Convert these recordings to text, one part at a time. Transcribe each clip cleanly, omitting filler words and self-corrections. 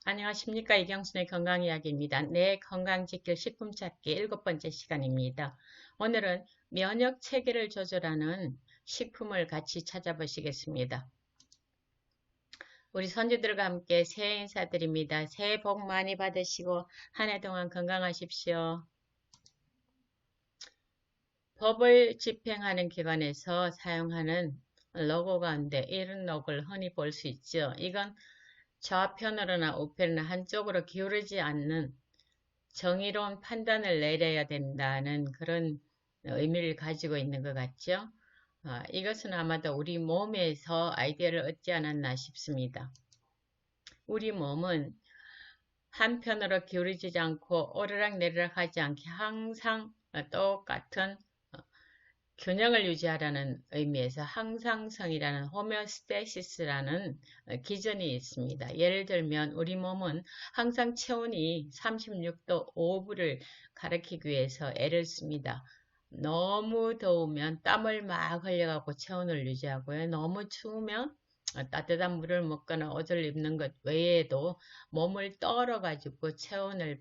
안녕하십니까. 이경순의 건강이야기입니다. 내 건강 지킬 식품 찾기 7번째 시간입니다. 오늘은 면역 체계를 조절하는 식품을 같이 찾아보시겠습니다. 우리 손주들과 함께 새해 인사드립니다. 새해 복 많이 받으시고 한 해 동안 건강하십시오. 법을 집행하는 기관에서 사용하는 로고 가운데 이런 로고를 흔히 볼 수 있죠. 이건 좌편으로나 우편으로나 한쪽으로 기울이지 않는 정의로운 판단을 내려야 된다는 그런 의미를 가지고 있는 것 같죠. 이것은 아마도 우리 몸에서 아이디어를 얻지 않았나 싶습니다. 우리 몸은 한편으로 기울이지 않고 오르락내리락 하지 않게 항상 똑같은 균형을 유지하라는 의미에서 항상성이라는 호메오스테시스라는 기준이 있습니다. 예를 들면 우리 몸은 항상 체온이 36도 5분을 가리키기 위해서 애를 씁니다. 너무 더우면 땀을 막 흘려가고 체온을 유지하고요. 너무 추우면 따뜻한 물을 먹거나 옷을 입는 것 외에도 몸을 떨어가지고 체온을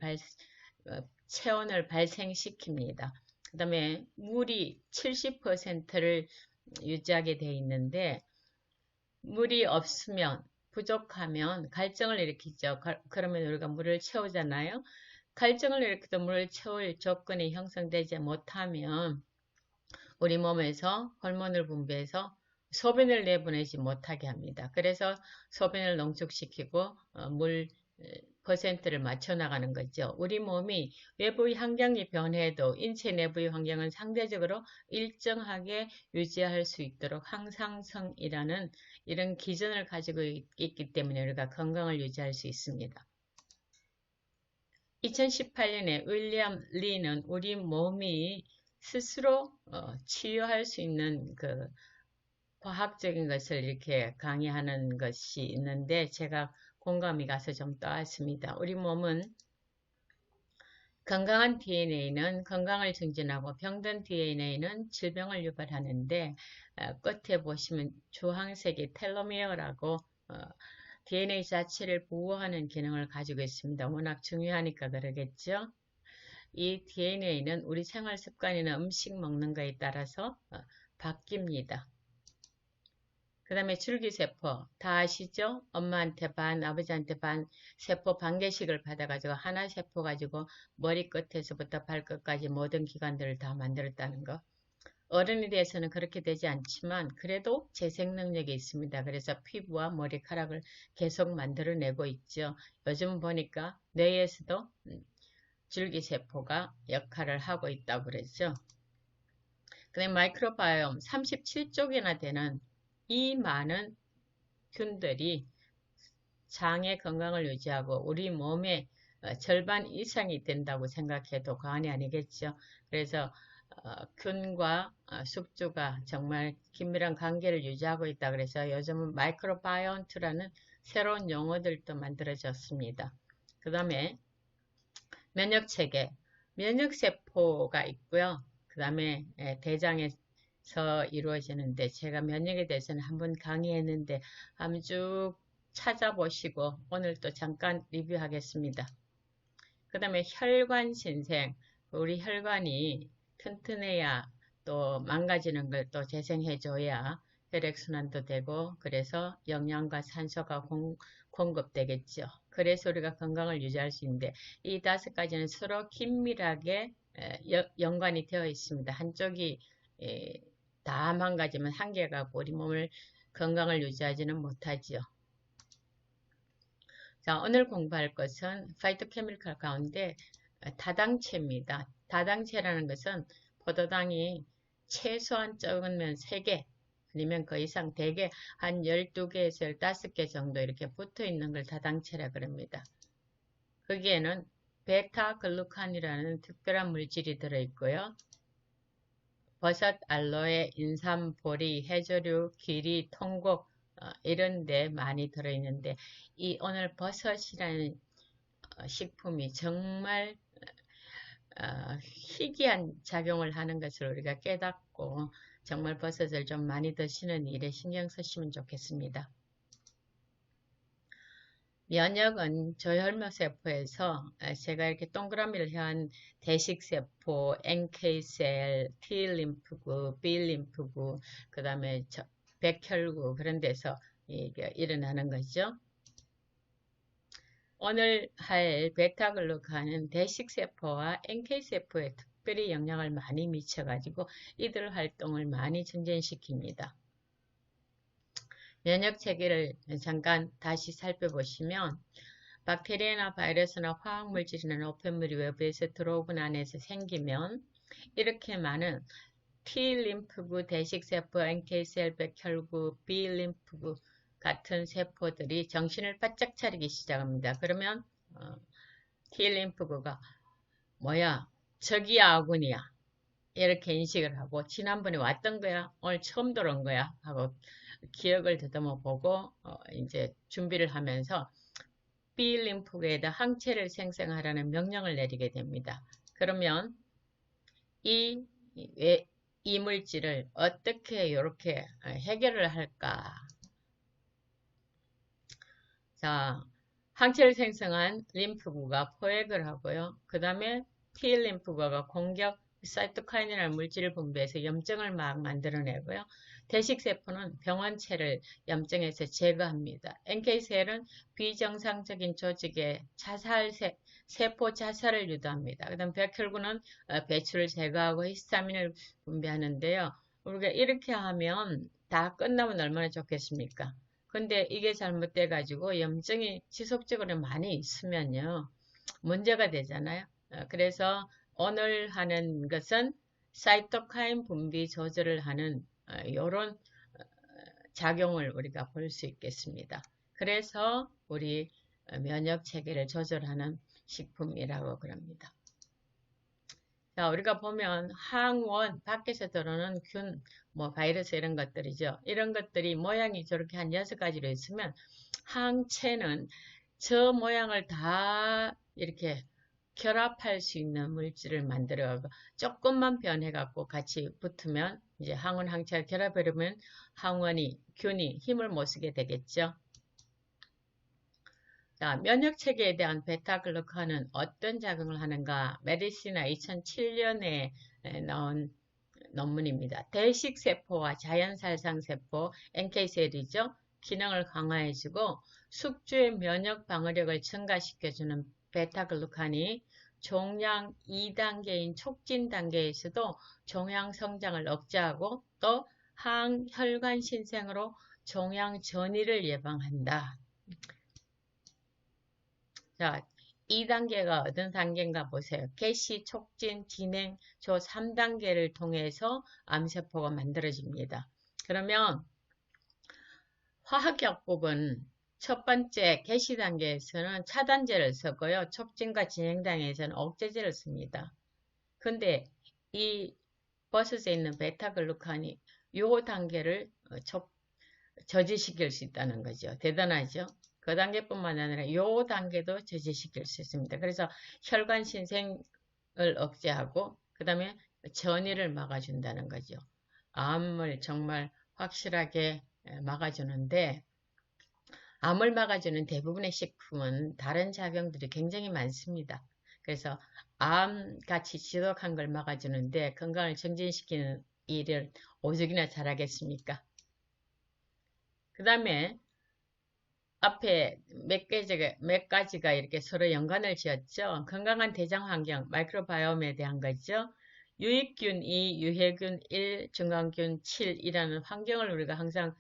발생시킵니다. 그 다음에 물이 70%를 유지하게 돼 있는데 물이 없으면 부족하면 갈증을 일으키죠. 그러면 우리가 물을 채우잖아요. 갈증을 일으켜도 물을 채울 조건이 형성되지 못하면 우리 몸에서 호르몬을 분비해서 소변을 내보내지 못하게 합니다. 그래서 소변을 농축시키고 물 퍼센트를 맞춰 나가는 거죠. 우리 몸이 외부의 환경이 변해도 인체 내부의 환경은 상대적으로 일정하게 유지할 수 있도록 항상성이라는 이런 기준을 가지고 있기 때문에 우리가 건강을 유지할 수 있습니다. 2018년에 윌리엄 리는 우리 몸이 스스로 치유할 수 있는 그 과학적인 것을 이렇게 강의하는 것이 있는데 제가 공감이 가서 좀 떠왔습니다. 우리 몸은 건강한 DNA는 건강을 증진하고 병든 DNA는 질병을 유발하는데 끝에 보시면 주황색이 텔로미어라고 DNA 자체를 보호하는 기능을 가지고 있습니다. 워낙 중요하니까 그러겠죠. 이 DNA는 우리 생활 습관이나 음식 먹는 거에 따라서 바뀝니다. 그 다음에 줄기세포 다 아시죠? 엄마한테 반, 아버지한테 반 세포 반개씩을 받아가지고 하나 세포 가지고 머리끝에서부터 발끝까지 모든 기관들을 다 만들었다는 거. 어른이 돼서는 그렇게 되지 않지만 그래도 재생 능력이 있습니다. 그래서 피부와 머리카락을 계속 만들어내고 있죠. 요즘 보니까 뇌에서도 줄기세포가 역할을 하고 있다고 그랬죠. 그 다음에 마이크로바이옴 37쪽이나 되는 이 많은 균들이 장의 건강을 유지하고 우리 몸의 절반 이상이 된다고 생각해도 과언이 아니겠죠. 그래서 균과 숙주가 정말 긴밀한 관계를 유지하고 있다. 그래서 요즘은 마이크로바이온트라는 새로운 용어들도 만들어졌습니다. 그 다음에 면역체계, 면역세포가 있고요. 그 다음에 대장에서 이루어지는데 제가 면역에 대해서는 한번 강의했는데 한번 쭉 찾아보시고 오늘 또 잠깐 리뷰하겠습니다. 그 다음에 혈관신생, 우리 혈관이 튼튼해야 또 망가지는 걸 또 재생해줘야 혈액순환도 되고 그래서 영양과 산소가 공급되겠죠. 그래서 우리가 건강을 유지할 수 있는데 이 5가지는 서로 긴밀하게 연관이 되어 있습니다. 한쪽이 다 망가지면 한계가 우리 몸을 건강을 유지하지는 못하지요. 자, 오늘 공부할 것은 파이토케미컬 가운데 다당체입니다. 다당체라는 것은 포도당이 최소한 적으면 3개 아니면 그 이상 대개 한 12개에서 15개 정도 이렇게 붙어 있는 걸 다당체라 그럽니다. 거기에는 베타글루칸이라는 특별한 물질이 들어있고요. 버섯, 알로에, 인삼, 보리, 해조류, 기리, 통곡 이런 데 많이 들어있는데 이 오늘 버섯이라는 식품이 정말 희귀한 작용을 하는 것을 우리가 깨닫고 정말 버섯을 좀 많이 드시는 일에 신경 쓰시면 좋겠습니다. 면역은 저혈모세포에서 제가 이렇게 동그라미를 한 대식세포, NK셀, T림프구, B림프구, 그 다음에 백혈구 그런 데서 이게 일어나는 거죠. 오늘 할 베타글루칸은 대식세포와 NK세포에 특별히 영향을 많이 미쳐가지고 이들 활동을 많이 증진시킵니다. 면역 체계를 잠깐 다시 살펴보시면 박테리아나 바이러스나 화학물질이나 노폐물이 외부에서 들어오고 안에서 생기면 이렇게 많은 T림프구, 대식세포, NK셀, 백혈구, B림프구 같은 세포들이 정신을 바짝 차리기 시작합니다. 그러면 T림프구가 뭐야? 적이야, 아군이야? 이렇게 인식을 하고 지난번에 왔던 거야? 오늘 처음 들어온 거야? 하고 기억을 더듬어 보고 이제 준비를 하면서 B림프구에다 항체를 생성하라는 명령을 내리게 됩니다. 그러면 이 이물질을 어떻게 이렇게 해결을 할까? 자, 항체를 생성한 림프구가 포획을 하고요. 그 다음에 T림프구가 공격 사이토카인이라는 물질을 분비해서 염증을 막 만들어내고요. 대식세포는 병원체를 염증에서 제거합니다. NK셀은 비정상적인 조직의 세포 자살을 유도합니다. 그 다음 백혈구는 배출을 제거하고 히스타민을 분비하는데요. 우리가 이렇게 하면 다 끝나면 얼마나 좋겠습니까? 근데 이게 잘못돼가지고 염증이 지속적으로 많이 있으면요. 문제가 되잖아요. 그래서 오늘 하는 것은 사이토카인 분비 조절을 하는 이런 작용을 우리가 볼 수 있겠습니다. 그래서 우리 면역 체계를 조절하는 식품이라고 그럽니다. 자, 우리가 보면 항원, 밖에서 들어오는 균, 바이러스 이런 것들이죠. 이런 것들이 모양이 저렇게 한 6가지로 있으면 항체는 저 모양을 다 이렇게 결합할 수 있는 물질을 만들어가고 조금만 변해갖고 같이 붙으면 이제 항원, 항체가 결합하려면 균이 힘을 못 쓰게 되겠죠. 자, 면역체계에 대한 베타글루칸은 어떤 작용을 하는가? 메디시나 2007년에 나온 논문입니다. 대식세포와 자연살상세포, NK셀이죠. 기능을 강화해주고 숙주의 면역 방어력을 증가시켜주는 베타글루칸이 종양 2단계인 촉진 단계에서도 종양 성장을 억제하고 또 항혈관 신생으로 종양 전이를 예방한다. 자, 2단계가 어떤 단계인가 보세요. 개시, 촉진, 진행, 저 3단계를 통해서 암세포가 만들어집니다. 그러면 화학약복은 첫 번째 개시 단계에서는 차단제를 쓰고요. 촉진과 진행 단계에서는 억제제를 씁니다. 근데 이 버섯에 있는 베타글루칸이 요 단계를 저지시킬 수 있다는 거죠. 대단하죠? 그 단계뿐만 아니라 이 단계도 저지시킬 수 있습니다. 그래서 혈관 신생을 억제하고 그 다음에 전이를 막아준다는 거죠. 암을 정말 확실하게 막아주는데 암을 막아주는 대부분의 식품은 다른 작용들이 굉장히 많습니다. 그래서 암같이 지독한 걸 막아주는데 건강을 증진시키는 일을 오죽이나 잘하겠습니까? 그 다음에 앞에 몇 가지가 이렇게 서로 연관을 지었죠. 건강한 대장 환경, 마이크로바이옴에 대한 거죠. 유익균 2, 유해균 1, 증강균 7이라는 환경을 우리가 항상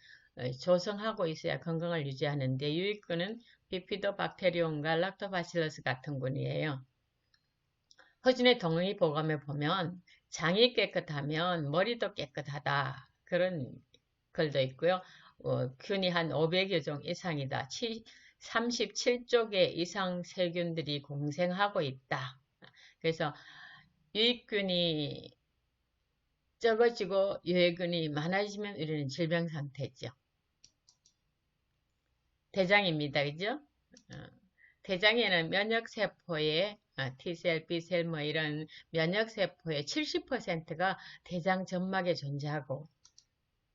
조성하고 있어야 건강을 유지하는데 유익균은 비피도박테리움과 락토바실러스 같은 군이에요. 허준의 동의보감에 보면 장이 깨끗하면 머리도 깨끗하다. 그런 글도 있고요. 균이 한 500여 종 이상이다. 37조 개 이상 세균들이 공생하고 있다. 그래서 유익균이 적어지고 유해균이 많아지면 우리는 질병 상태죠. 대장입니다. 그죠? 대장에는 면역세포의 T셀, B셀 이런 면역세포의 70%가 대장 점막에 존재하고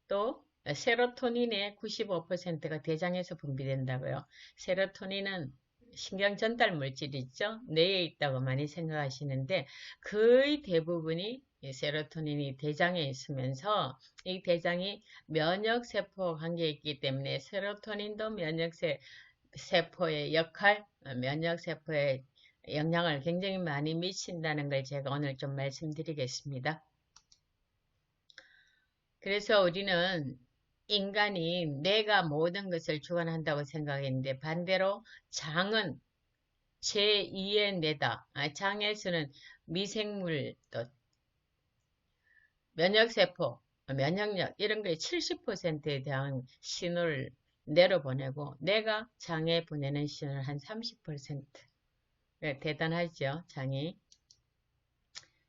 또 세로토닌의 95%가 대장에서 분비된다고요. 세로토닌은 신경 전달 물질 있죠? 뇌에 있다고 많이 생각하시는데 거의 대부분이 이 세로토닌이 대장에 있으면서 이 대장이 면역세포와 관계에 있기 때문에 세로토닌도 면역세포의 역할, 면역세포에 영향을 굉장히 많이 미친다는 걸 제가 오늘 좀 말씀드리겠습니다. 그래서 우리는 인간이 뇌가 모든 것을 주관한다고 생각했는데 반대로 장은 제2의 뇌다. 장에서는 미생물, 또 면역세포, 면역력 이런 거에 70%에 대한 신호를 뇌로 보내고 뇌가 장에 보내는 신호를 한 30%. 대단하죠, 장이.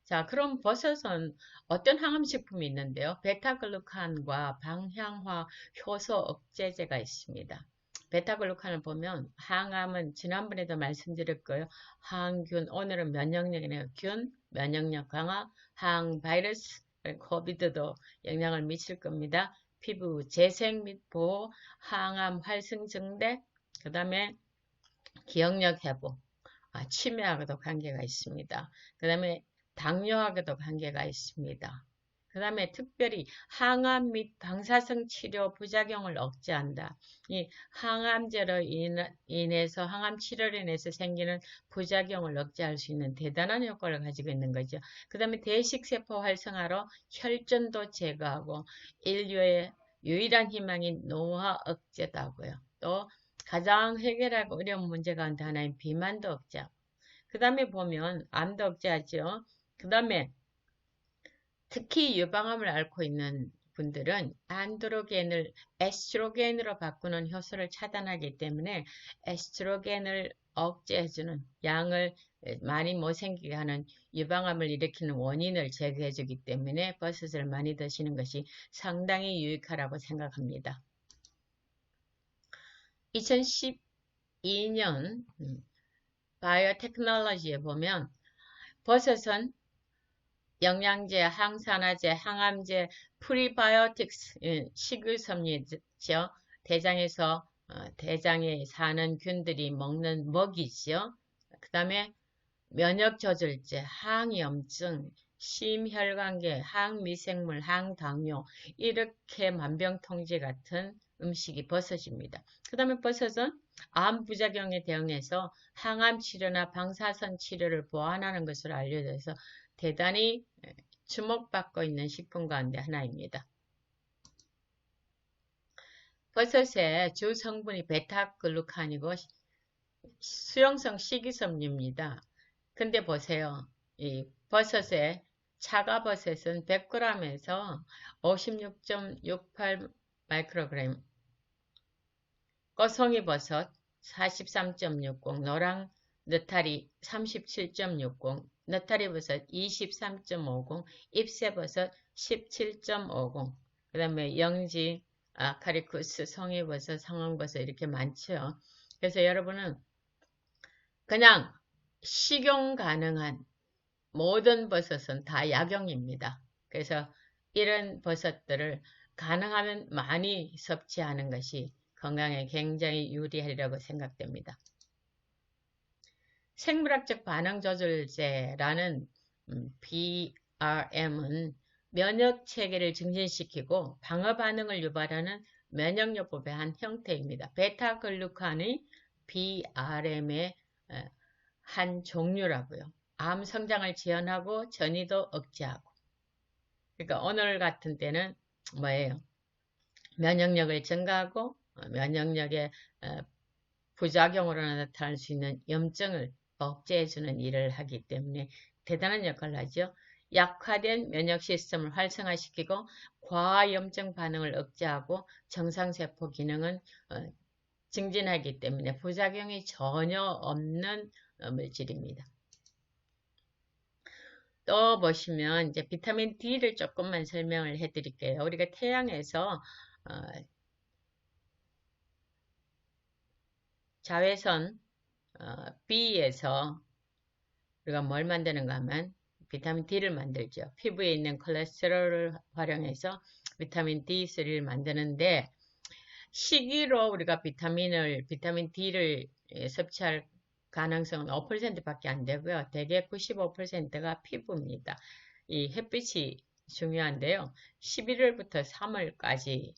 자, 그럼 버섯은 어떤 항암식품이 있는데요? 베타글루칸과 방향화 효소 억제제가 있습니다. 베타글루칸을 보면 항암은 지난번에도 말씀드렸고요. 항균, 오늘은 면역력이네요. 균, 면역력 강화, 항바이러스, 코비드도 영향을 미칠 겁니다. 피부 재생 및 보호, 항암 활성 증대, 그 다음에 기억력 회복, 치매하고도 관계가 있습니다. 그 다음에 당뇨하고도 관계가 있습니다. 그 다음에 특별히 항암 및 방사성 치료 부작용을 억제한다. 이 항암제로 인해서 항암 치료로 인해서 생기는 부작용을 억제할 수 있는 대단한 효과를 가지고 있는 거죠. 그 다음에 대식세포 활성화로 혈전도 제거하고 인류의 유일한 희망인 노화 억제다고요. 또 가장 해결하기 어려운 문제 가운데 하나인 비만도 억제하고 그 다음에 보면 암도 억제하죠. 그 다음에 특히 유방암을 앓고 있는 분들은 안드로겐을 에스트로겐으로 바꾸는 효소를 차단하기 때문에 에스트로겐을 억제해주는 양을 많이 못 생기게 하는 유방암을 일으키는 원인을 제거해주기 때문에 버섯을 많이 드시는 것이 상당히 유익하다고 생각합니다. 2012년 바이오테크놀로지에 보면 버섯은 영양제, 항산화제, 항암제, 프리바이오틱스, 식이섬유죠. 대장에서 대장에 사는 균들이 먹는 먹이죠. 그 다음에 면역조절제, 항염증, 심혈관계, 항미생물, 항당뇨 이렇게 만병통치 같은 음식이 버섯입니다. 그 다음에 버섯은 암 부작용에 대응해서 항암 치료나 방사선 치료를 보완하는 것으로 알려져서 대단히 주목받고 있는 식품 가운데 하나입니다. 버섯의 주 성분이 베타글루칸이고 수용성 식이섬유입니다. 근데 보세요. 이 버섯의 차가버섯은 100g에서 56.68 마이크로그램, 꺼송이버섯 43.60, 노랑 느타리 37.60, 느타리버섯 23.50, 잎새버섯 17.50, 그 다음에 영지, 아카리쿠스, 송이버섯, 상황버섯 이렇게 많죠. 그래서 여러분은 그냥 식용 가능한 모든 버섯은 다 약용입니다. 그래서 이런 버섯들을 가능하면 많이 섭취하는 것이 건강에 굉장히 유리하리라고 생각됩니다. 생물학적 반응조절제라는 BRM은 면역체계를 증진시키고 방어반응을 유발하는 면역요법의 한 형태입니다. 베타글루칸이 BRM의 한 종류라고요. 암 성장을 지연하고 전이도 억제하고. 그러니까 오늘 같은 때는 뭐예요? 면역력을 증가하고 면역력의 부작용으로 나타날 수 있는 염증을 억제해주는 일을 하기 때문에 대단한 역할을 하죠. 약화된 면역 시스템을 활성화시키고 과염증 반응을 억제하고 정상세포 기능은 증진하기 때문에 부작용이 전혀 없는 물질입니다. 또 보시면 이제 비타민 D를 조금만 설명을 해드릴게요. 우리가 태양에서 자외선 B에서 우리가 뭘 만드는가 하면 비타민 D를 만들죠. 피부에 있는 콜레스테롤을 활용해서 비타민 D3를 만드는데 식이로 우리가 비타민 D를 섭취할 가능성은 5%밖에 안 되고요. 대개 95%가 피부입니다. 이 햇빛이 중요한데요. 11월부터 3월까지는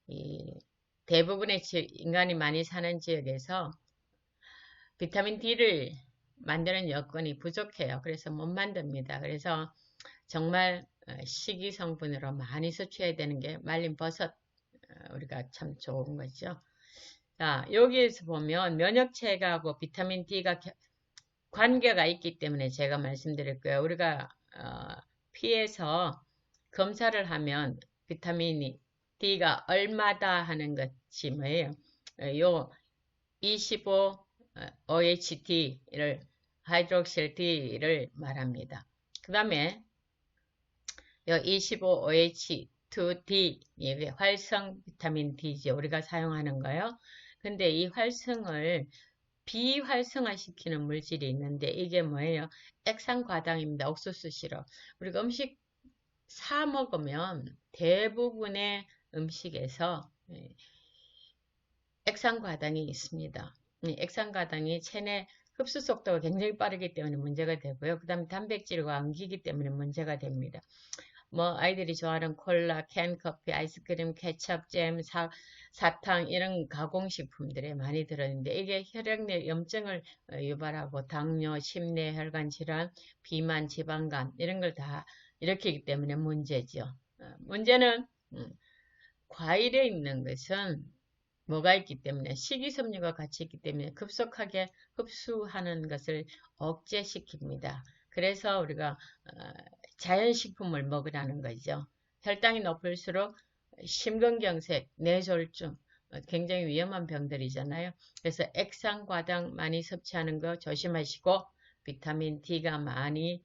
이 대부분의 인간이 많이 사는 지역에서 비타민 D를 만드는 여건이 부족해요. 그래서 못 만듭니다. 그래서 정말 식이 성분으로 많이 섭취해야 되는 게 말린 버섯, 우리가 참 좋은 거죠. 자, 여기에서 보면 면역체계하고 비타민 D가 관계가 있기 때문에 제가 말씀드렸고요. 우리가 피에서 검사를 하면 비타민 D가 얼마다 하는 것이 뭐예요? 요 25 OHD를 하이드록실 D를 말합니다. 그 다음에 요 25 OH2D 이게 활성 비타민 D죠. 우리가 사용하는 거요. 근데 이 활성을 비활성화시키는 물질이 있는데 이게 뭐예요? 액상과당입니다. 옥수수 시럽. 우리가 음식 사 먹으면 대부분의 음식에서 액상과당이 있습니다. 액상과당이 체내 흡수 속도가 굉장히 빠르기 때문에 문제가 되고요. 그 다음에 단백질과 엉기기 때문에 문제가 됩니다. 뭐 아이들이 좋아하는 콜라, 캔커피, 아이스크림, 케첩, 잼, 사탕 이런 가공식품들에 많이 들어있는데 이게 혈액내 염증을 유발하고 당뇨, 심내, 혈관 질환, 비만, 지방간 이런 걸 다 일으키기 때문에 문제죠. 문제는 과일에 있는 것은 뭐가 있기 때문에 식이섬유가 같이 있기 때문에 급속하게 흡수하는 것을 억제시킵니다. 그래서 우리가 자연식품을 먹으라는 거죠. 혈당이 높을수록 심근경색, 뇌졸중 굉장히 위험한 병들이잖아요. 그래서 액상과당 많이 섭취하는 거 조심하시고 비타민 D가 많이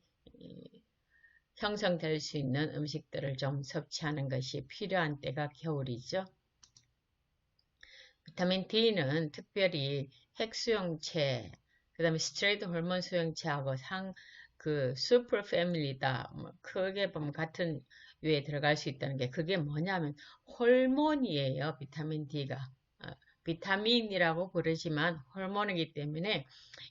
형성될 수 있는 음식들을 좀 섭취하는 것이 필요한 때가 겨울이죠. 비타민 D는 특별히 핵수용체, 그 다음에 스트레이트 호르몬 수용체하고 슈퍼 패밀리다. 크게 보면 같은 유에 들어갈 수 있다는 게 그게 뭐냐면 호르몬이에요. 비타민 D가. 비타민이라고 부르지만 호르몬이기 때문에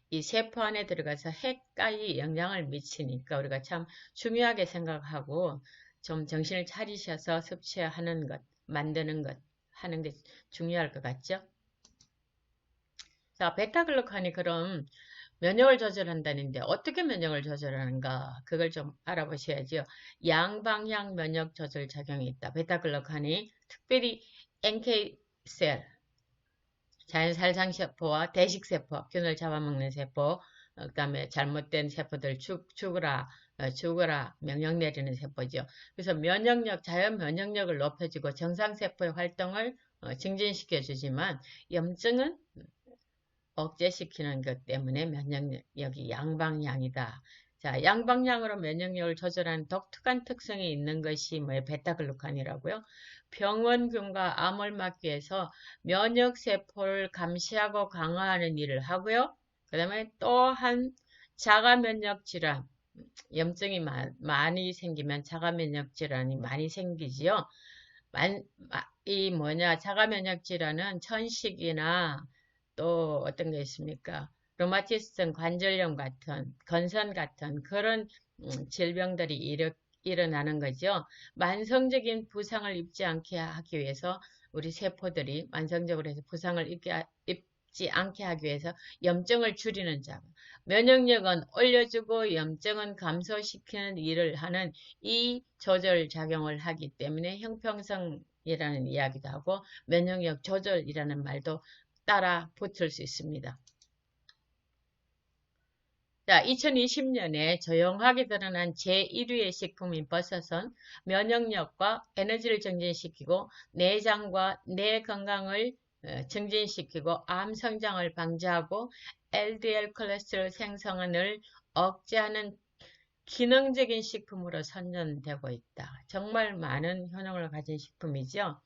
이 세포 안에 들어가서 핵까지 영향을 미치니까 우리가 참 중요하게 생각하고 좀 정신을 차리셔서 섭취하는 것, 만드는 것 하는 게 중요할 것 같죠? 자, 베타글루칸이 그럼 면역을 조절한다는데 어떻게 면역을 조절하는가 그걸 좀 알아보셔야죠. 양방향 면역 조절 작용이 있다. 베타글루칸이 특별히 NK셀, 자연살상세포와 대식세포, 균을 잡아먹는 세포, 그 다음에 잘못된 세포들 죽어라 명령 내리는 세포죠. 그래서 면역력, 자연 면역력을 높여주고 정상세포의 활동을 증진시켜주지만 염증은 억제시키는 것 때문에 면역력이 양방향이다. 자, 양방향으로 면역력을 조절하는 독특한 특성이 있는 것이 베타글루칸이라고요. 병원균과 암을 막기 위해서 면역세포를 감시하고 강화하는 일을 하고요. 그 다음에 또한 자가면역질환, 염증이 많이 생기면 자가면역질환이 많이 생기지요. 자가면역질환은 천식이나 또 어떤 게 있습니까? 로마티스성 관절염 같은, 건선 같은 그런 질병들이 일어나는 거죠. 만성적인 부상을 입지 않게 하기 위해서 우리 세포들이 만성적으로 해서 부상을 입지 않게 하기 위해서 염증을 줄이는 작업. 면역력은 올려주고 염증은 감소시키는 일을 하는 이 조절 작용을 하기 때문에 형평성이라는 이야기도 하고 면역력 조절이라는 말도 따라 붙을 수 있습니다. 자, 2020년에 조용하게 드러난 제1위의 식품인 버섯은 면역력과 에너지를 증진시키고 내장과 뇌 건강을 증진시키고 암 성장을 방지하고 LDL 콜레스테롤 생성을 억제하는 기능적인 식품으로 선전되고 있다. 정말 많은 효능을 가진 식품이죠.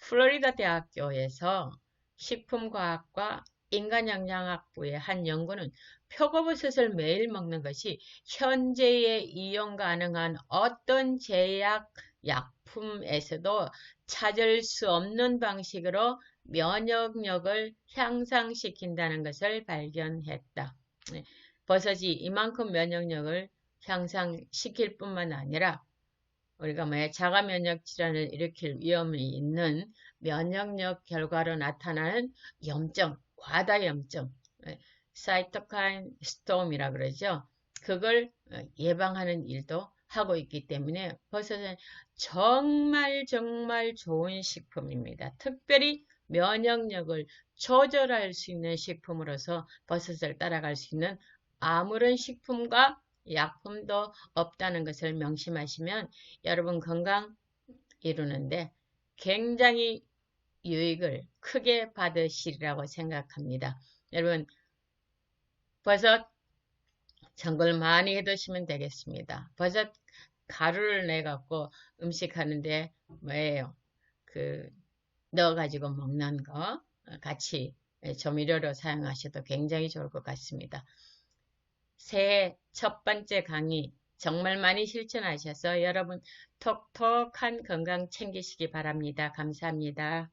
플로리다 대학교에서 식품과학과 인간영양학부의 한 연구는 표고버섯을 매일 먹는 것이 현재에 이용 가능한 어떤 제약 약품에서도 찾을 수 없는 방식으로 면역력을 향상시킨다는 것을 발견했다. 버섯이 이만큼 면역력을 향상시킬 뿐만 아니라 우리가 자가 면역 질환을 일으킬 위험이 있는 면역력 결과로 나타나는 염증, 과다 염증, 사이토카인 스톰이라 그러죠. 그걸 예방하는 일도 하고 있기 때문에 버섯은 정말 정말 좋은 식품입니다. 특별히 면역력을 조절할 수 있는 식품으로서 버섯을 따라갈 수 있는 아무런 식품과 약품도 없다는 것을 명심하시면 여러분 건강 이루는데 굉장히 유익을 크게 받으시리라고 생각합니다. 여러분 버섯 전골 많이 해 드시면 되겠습니다. 버섯 가루를 내 갖고 음식 하는데 뭐예요? 넣어 가지고 먹는 거 같이 조미료로 사용하셔도 굉장히 좋을 것 같습니다. 새해 첫 번째 강의 정말 많이 실천하셔서 여러분 톡톡한 건강 챙기시기 바랍니다. 감사합니다.